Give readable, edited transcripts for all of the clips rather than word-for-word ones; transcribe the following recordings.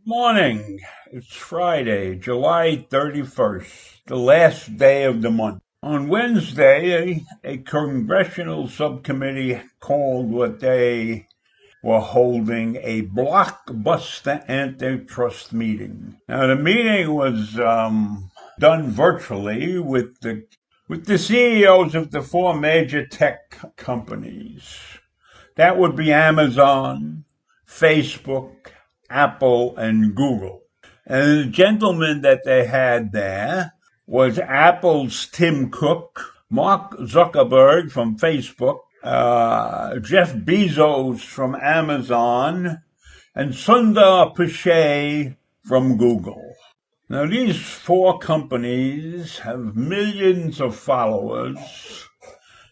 Morning. It's Friday, July 31st, the last day of the month. On Wednesday, a congressional subcommittee called what they were holding a blockbuster antitrust meeting. Now, the meeting was done virtually with the CEOs of the four major tech companies. That would be Amazon, Facebook, Apple, and Google. And the gentleman that they had there was Apple's Tim Cook, Mark Zuckerberg from Facebook, Jeff Bezos from Amazon, and Sundar Pichai from Google. Now, these four companies have millions of followers,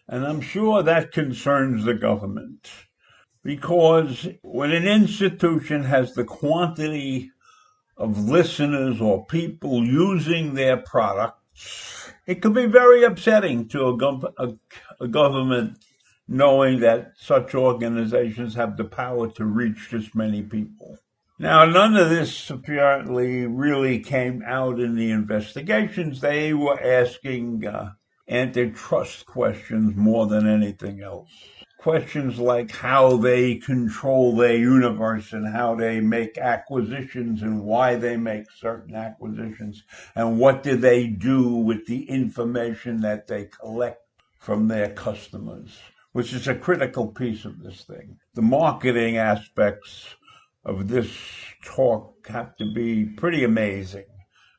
and I'm sure that concerns the government. Because when an institution has the quantity of listeners or people using their products, it can be very upsetting to a government knowing that such organizations have the power to reach this many people. Now, none of this apparently really came out in the investigations. They were asking antitrust questions more than anything else. Questions like how they control their universe and how they make acquisitions and why they make certain acquisitions and what do they do with the information that they collect from their customers, which is a critical piece of this thing. The marketing aspects of this talk have to be pretty amazing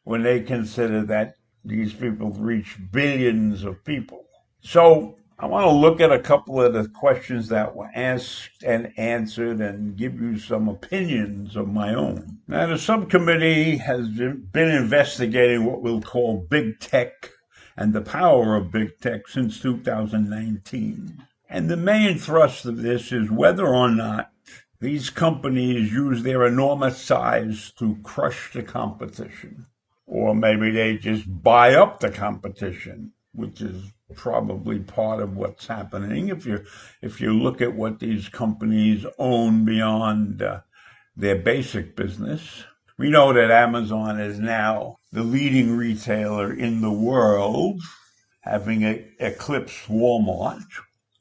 when they consider that these people reach billions of people. So I want to look at a couple of the questions that were asked and answered and give you some opinions of my own. Now, the subcommittee has been investigating what we'll call big tech and the power of big tech since 2019. And the main thrust of this is whether or not these companies use their enormous size to crush the competition. Or maybe they just buy up the competition, which is probably part of what's happening. If you look at what these companies own beyond their basic business, we know that Amazon is now the leading retailer in the world, having eclipsed Walmart.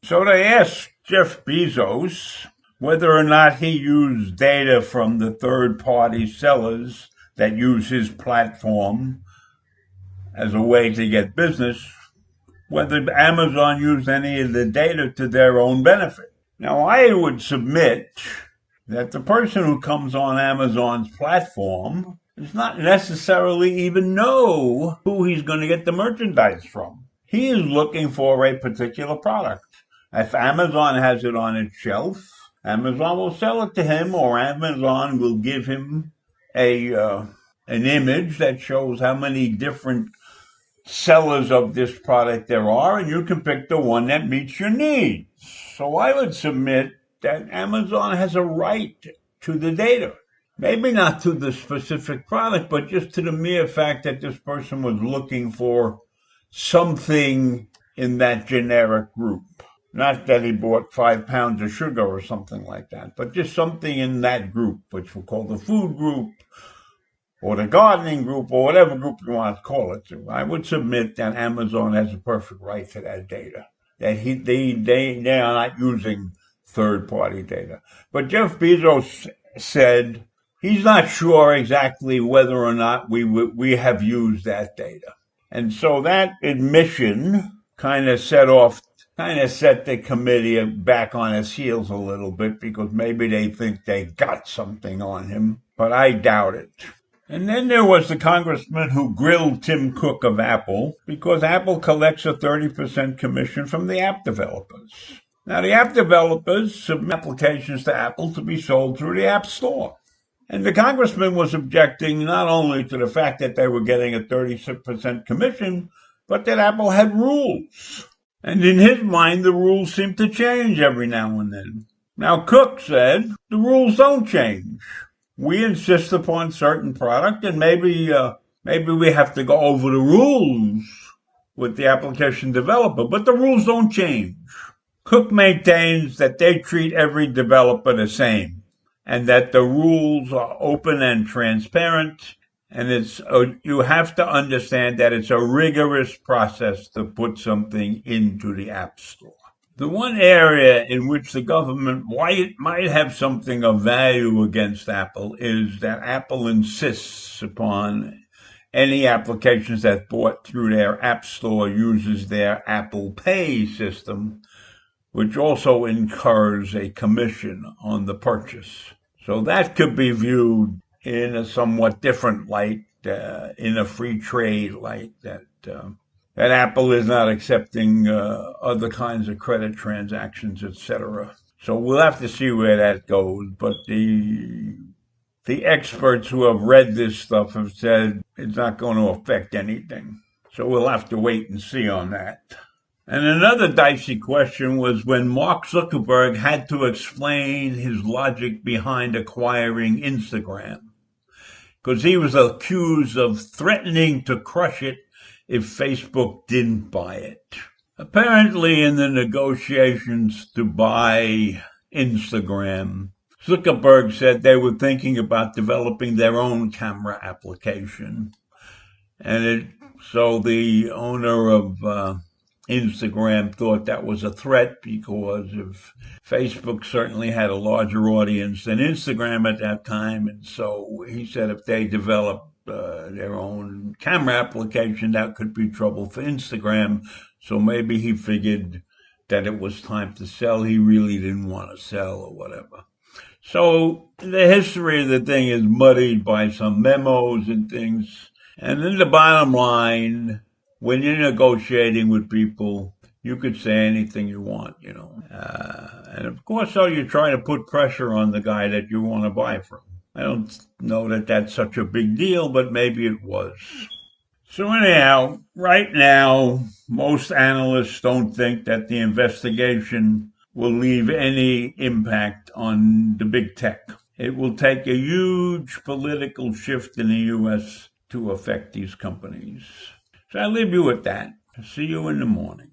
So they asked Jeff Bezos whether or not he used data from the third-party sellers that use his platform as a way to get business, whether Amazon used any of the data to their own benefit. Now, I would submit that the person who comes on Amazon's platform does not necessarily even know who he's going to get the merchandise from. He is looking for a particular product. If Amazon has it on its shelf, Amazon will sell it to him, or Amazon will give him an image that shows how many different sellers of this product there are, and you can pick the one that meets your needs. So I would submit that Amazon has a right to the data. Maybe not to the specific product, but just to the mere fact that this person was looking for something in that generic group. Not that he bought 5 pounds of sugar or something like that, but just something in that group, which we'll call the food group, or the gardening group, or whatever group you want to call it to. I would submit that Amazon has a perfect right to that data, that they are not using third-party data. But Jeff Bezos said he's not sure exactly whether or not we have used that data. And so that admission kind of set the committee back on its heels a little bit, because maybe they think they got something on him, but I doubt it. And then there was the congressman who grilled Tim Cook of Apple, because Apple collects a 30% commission from the app developers. Now, the app developers submit applications to Apple to be sold through the App Store. And the congressman was objecting not only to the fact that they were getting a 30% commission, but that Apple had rules. And in his mind, the rules seem to change every now and then. Now, Cook said the rules don't change. We insist upon certain product, and maybe we have to go over the rules with the application developer, but the rules don't change. Cook maintains that they treat every developer the same and that the rules are open and transparent. And you have to understand that it's a rigorous process to put something into the App Store. The one area in which the government might have something of value against Apple is that Apple insists upon any applications that's bought through their App Store uses their Apple Pay system, which also incurs a commission on the purchase. So that could be viewed in a somewhat different light, in a free trade light, that Apple is not accepting other kinds of credit transactions, etc. So we'll have to see where that goes. But the experts who have read this stuff have said it's not going to affect anything. So we'll have to wait and see on that. And another dicey question was when Mark Zuckerberg had to explain his logic behind acquiring Instagram, because he was accused of threatening to crush it if Facebook didn't buy it. Apparently, in the negotiations to buy Instagram, Zuckerberg said they were thinking about developing their own camera application. And so the owner of Instagram thought that was a threat because of Facebook certainly had a larger audience than Instagram at that time. And so he said if they developed their own camera application, that could be trouble for Instagram. So maybe he figured that it was time to sell. He really didn't want to sell or whatever. So the history of the thing is muddied by some memos and things. And then the bottom line, when you're negotiating with people, you could say anything you want, and of course, so you're trying to put pressure on the guy that you want to buy from. I don't know that that's such a big deal, but maybe it was. So anyhow, right now, most analysts don't think that the investigation will leave any impact on the big tech. It will take a huge political shift in the U.S. to affect these companies. So I leave you with that. See you in the morning.